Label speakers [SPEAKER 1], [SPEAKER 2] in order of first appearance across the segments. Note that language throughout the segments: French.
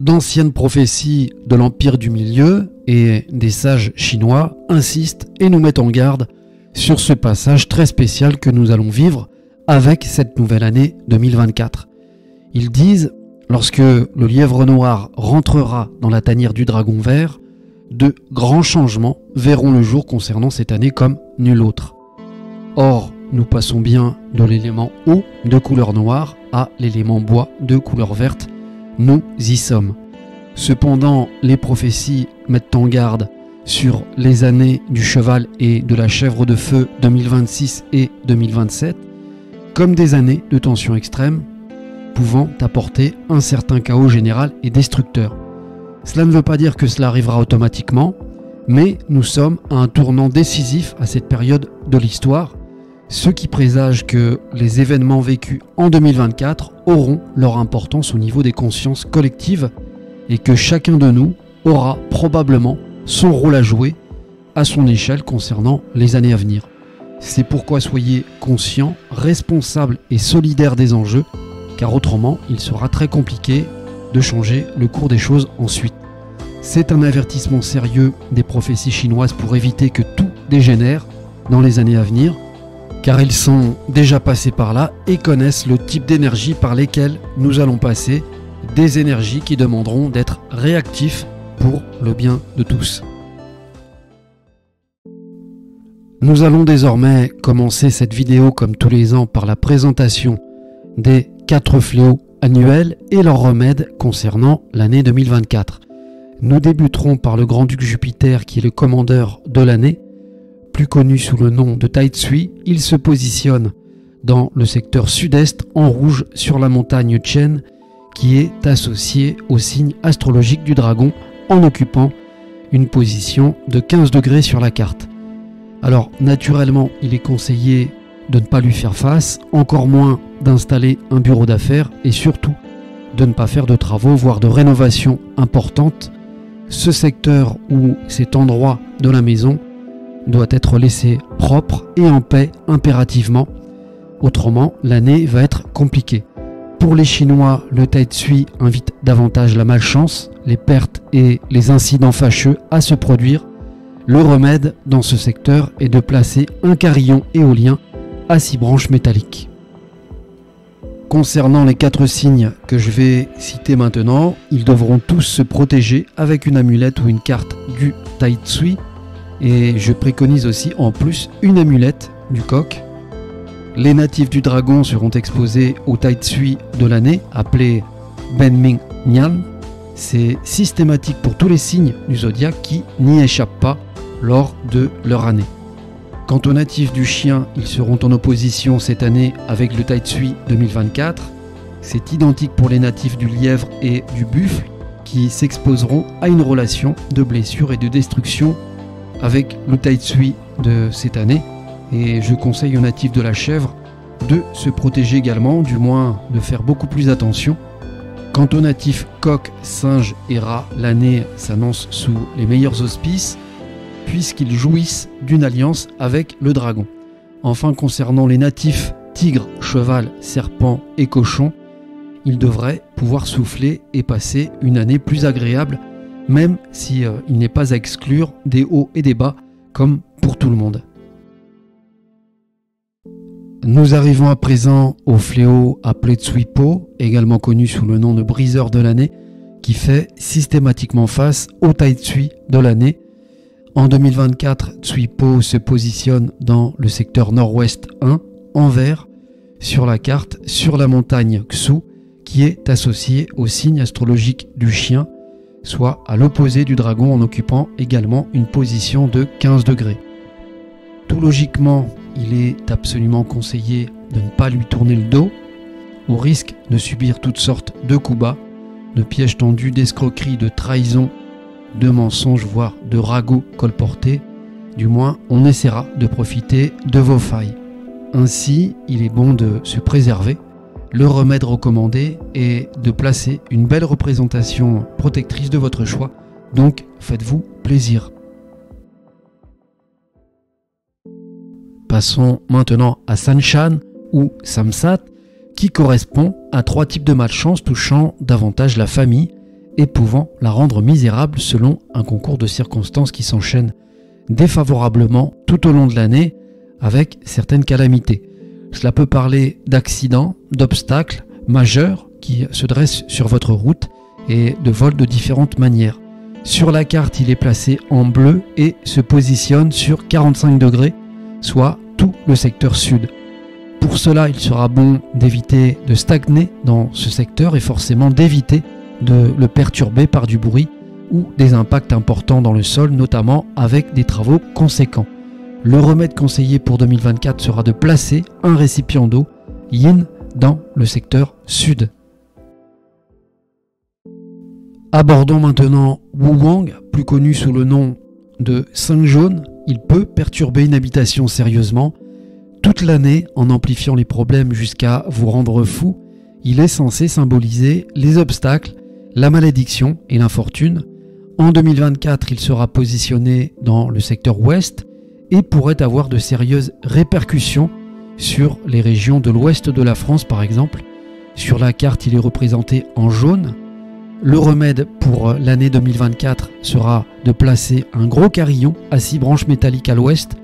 [SPEAKER 1] D'anciennes prophéties de l'Empire du Milieu et des sages chinois insistent et nous mettent en garde sur ce passage très spécial que nous allons vivre avec cette nouvelle année 2024. Ils disent, lorsque le lièvre noir rentrera dans la tanière du dragon vert, de grands changements verront le jour concernant cette année comme nul autre. Or, nous passons bien de l'élément eau de couleur noire à l'élément bois de couleur verte. Nous y sommes. Cependant, les prophéties mettent en garde sur les années du cheval et de la chèvre de feu 2026 et 2027 comme des années de tension extrême pouvant apporter un certain chaos général et destructeur. Cela ne veut pas dire que cela arrivera automatiquement, mais nous sommes à un tournant décisif à cette période de l'histoire, ce qui présage que les événements vécus en 2024 auront leur importance au niveau des consciences collectives et que chacun de nous aura probablement son rôle à jouer à son échelle concernant les années à venir. C'est pourquoi soyez conscients, responsables et solidaires des enjeux, car autrement il sera très compliqué de changer le cours des choses ensuite. C'est un avertissement sérieux des prophéties chinoises pour éviter que tout dégénère dans les années à venir, car ils sont déjà passés par là et connaissent le type d'énergie par lesquelles nous allons passer, des énergies qui demanderont d'être réactifs pour le bien de tous. Nous allons désormais commencer cette vidéo comme tous les ans par la présentation des 4 fléaux annuels et leurs remèdes concernant l'année 2024. Nous débuterons par le Grand-Duc Jupiter qui est le commandeur de l'année. Plus connu sous le nom de Tai Tsui, il se positionne dans le secteur sud-est en rouge sur la montagne Chen qui est associée au signe astrologique du dragon en occupant une position de 15 degrés sur la carte. Alors naturellement, il est conseillé de ne pas lui faire face, encore moins d'installer un bureau d'affaires et surtout de ne pas faire de travaux, voire de rénovations importantes. Ce secteur ou cet endroit de la maison doit être laissé propre et en paix impérativement. Autrement, l'année va être compliquée. Pour les Chinois, le Tai Tsui invite davantage la malchance, les pertes et les incidents fâcheux à se produire. Le remède dans ce secteur est de placer un carillon éolien à 6 branches métalliques. Concernant les 4 signes que je vais citer maintenant, ils devront tous se protéger avec une amulette ou une carte du Tai Tsui. Et je préconise aussi en plus une amulette du coq. Les natifs du dragon seront exposés au Tai Tsui de l'année, appelé Benming Nian. C'est systématique pour tous les signes du zodiaque qui n'y échappent pas lors de leur année. Quant aux natifs du chien, ils seront en opposition cette année avec le Tai Tsui 2024. C'est identique pour les natifs du lièvre et du buffle qui s'exposeront à une relation de blessure et de destruction avec le Tai Tsui de cette année, et je conseille aux natifs de la chèvre de se protéger également, du moins de faire beaucoup plus attention. Quant aux natifs coq, singe et rat, l'année s'annonce sous les meilleurs auspices puisqu'ils jouissent d'une alliance avec le dragon. Enfin, concernant les natifs tigre, cheval, serpent et cochon, ils devraient pouvoir souffler et passer une année plus agréable, même si il n'est pas à exclure des hauts et des bas, comme pour tout le monde. Nous arrivons à présent au fléau appelé Tsui Po, également connu sous le nom de briseur de l'année, qui fait systématiquement face au Tai Tsui de l'année. En 2024, Tsui Po se positionne dans le secteur nord-ouest 1, en vert, sur la carte, sur la montagne Xu, qui est associée au signe astrologique du chien, soit à l'opposé du dragon en occupant également une position de 15 degrés. Tout logiquement, il est absolument conseillé de ne pas lui tourner le dos, au risque de subir toutes sortes de coups bas, de pièges tendus, d'escroqueries, de trahisons, de mensonges, voire de ragots colportés. Du moins, on essaiera de profiter de vos failles. Ainsi, il est bon de se préserver Le remède recommandé est de placer une belle représentation protectrice de votre choix, donc faites-vous plaisir. Passons maintenant à Sanshan ou Samsat, qui correspond à 3 types de malchance touchant davantage la famille et pouvant la rendre misérable selon un concours de circonstances qui s'enchaînent défavorablement tout au long de l'année avec certaines calamités. Cela peut parler d'accidents, d'obstacles majeurs qui se dressent sur votre route et de vols de différentes manières. Sur la carte, il est placé en bleu et se positionne sur 45 degrés, soit tout le secteur sud. Pour cela, il sera bon d'éviter de stagner dans ce secteur et forcément d'éviter de le perturber par du bruit ou des impacts importants dans le sol, notamment avec des travaux conséquents. Le remède conseillé pour 2024 sera de placer un récipient d'eau yin dans le secteur sud. Abordons maintenant Wu Wang, plus connu sous le nom de 5 jaune. Il peut perturber une habitation sérieusement toute l'année en amplifiant les problèmes jusqu'à vous rendre fou. Il est censé symboliser les obstacles, la malédiction et l'infortune. En 2024, il sera positionné dans le secteur ouest et pourrait avoir de sérieuses répercussions sur les régions de l'ouest de la France par exemple. Sur la carte, il est représenté en jaune. Le remède pour l'année 2024 sera de placer un gros carillon à 6 branches métalliques à l'ouest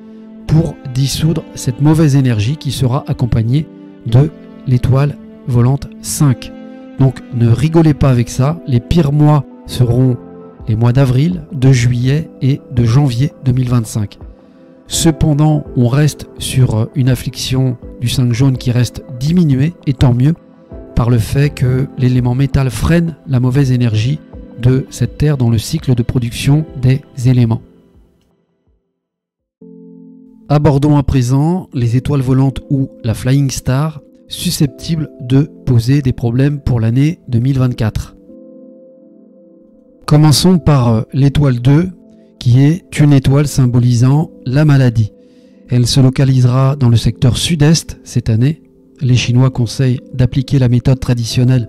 [SPEAKER 1] pour dissoudre cette mauvaise énergie qui sera accompagnée de l'étoile volante 5. Donc ne rigolez pas avec ça, les pires mois seront les mois d'avril, de juillet et de janvier 2025. Cependant, on reste sur une affliction du 5 jaune qui reste diminuée, et tant mieux, par le fait que l'élément métal freine la mauvaise énergie de cette terre dans le cycle de production des éléments. Abordons à présent les étoiles volantes ou la Flying Star, susceptibles de poser des problèmes pour l'année 2024. Commençons par l'étoile 2, qui est une étoile symbolisant la maladie. Elle se localisera dans le secteur sud-est cette année. Les Chinois conseillent d'appliquer la méthode traditionnelle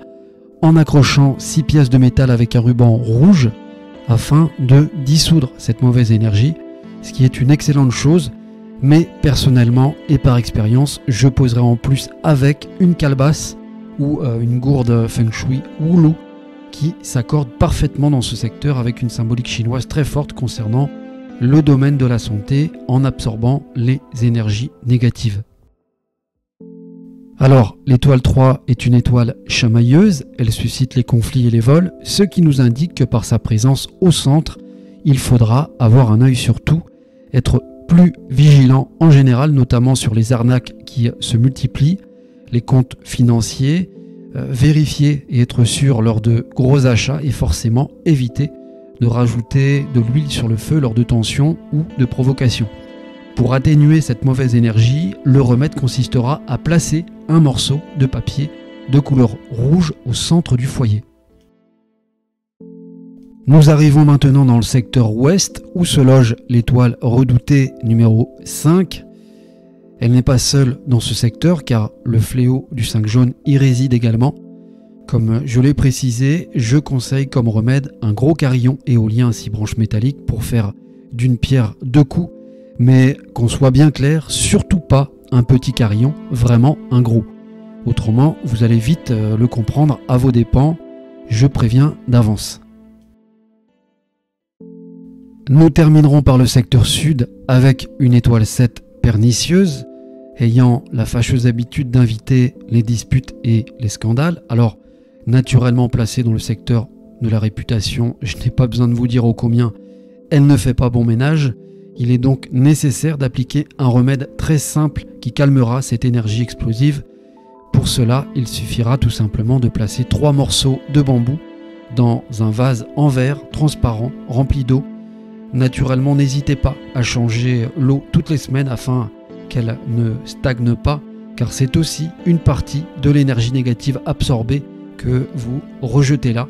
[SPEAKER 1] en accrochant 6 pièces de métal avec un ruban rouge afin de dissoudre cette mauvaise énergie, ce qui est une excellente chose, mais personnellement et par expérience, je poserai en plus avec une calebasse ou une gourde feng shui Wulu qui s'accorde parfaitement dans ce secteur avec une symbolique chinoise très forte concernant le domaine de la santé en absorbant les énergies négatives. Alors, l'étoile 3 est une étoile chamailleuse, elle suscite les conflits et les vols, ce qui nous indique que par sa présence au centre, il faudra avoir un œil sur tout, être plus vigilant en général, notamment sur les arnaques qui se multiplient, les comptes financiers, vérifier et être sûr lors de gros achats et forcément éviter de rajouter de l'huile sur le feu lors de tensions ou de provocations. Pour atténuer cette mauvaise énergie, le remède consistera à placer un morceau de papier de couleur rouge au centre du foyer. Nous arrivons maintenant dans le secteur ouest où se loge l'étoile redoutée numéro 5. Elle n'est pas seule dans ce secteur car le fléau du 5 jaune y réside également. Comme je l'ai précisé, je conseille comme remède un gros carillon éolien à 6 branches métalliques pour faire d'une pierre 2 coups. Mais qu'on soit bien clair, surtout pas un petit carillon, vraiment un gros. Autrement, vous allez vite le comprendre à vos dépens, je préviens d'avance. Nous terminerons par le secteur sud avec une étoile 7 pernicieuse, ayant la fâcheuse habitude d'inviter les disputes et les scandales. Alors, naturellement placée dans le secteur de la réputation, je n'ai pas besoin de vous dire ô combien elle ne fait pas bon ménage. Il est donc nécessaire d'appliquer un remède très simple qui calmera cette énergie explosive. Pour cela, il suffira tout simplement de placer 3 morceaux de bambou dans un vase en verre transparent rempli d'eau. Naturellement, n'hésitez pas à changer l'eau toutes les semaines afin qu'elle ne stagne pas, car c'est aussi une partie de l'énergie négative absorbée que vous rejetez là.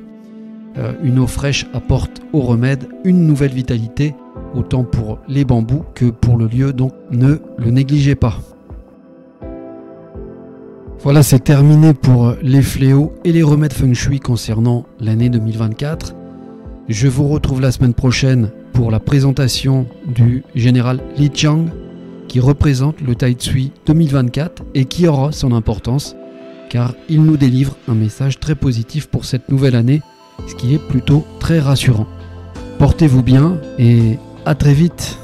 [SPEAKER 1] Une eau fraîche apporte au remède une nouvelle vitalité, autant pour les bambous que pour le lieu, donc ne le négligez pas. Voilà, c'est terminé pour les fléaux et les remèdes feng shui concernant l'année 2024. Je vous retrouve la semaine prochaine pour la présentation du général Li Qiang qui représente le Tai Tsui 2024 et qui aura son importance car il nous délivre un message très positif pour cette nouvelle année, ce qui est plutôt très rassurant. Portez-vous bien et à très vite.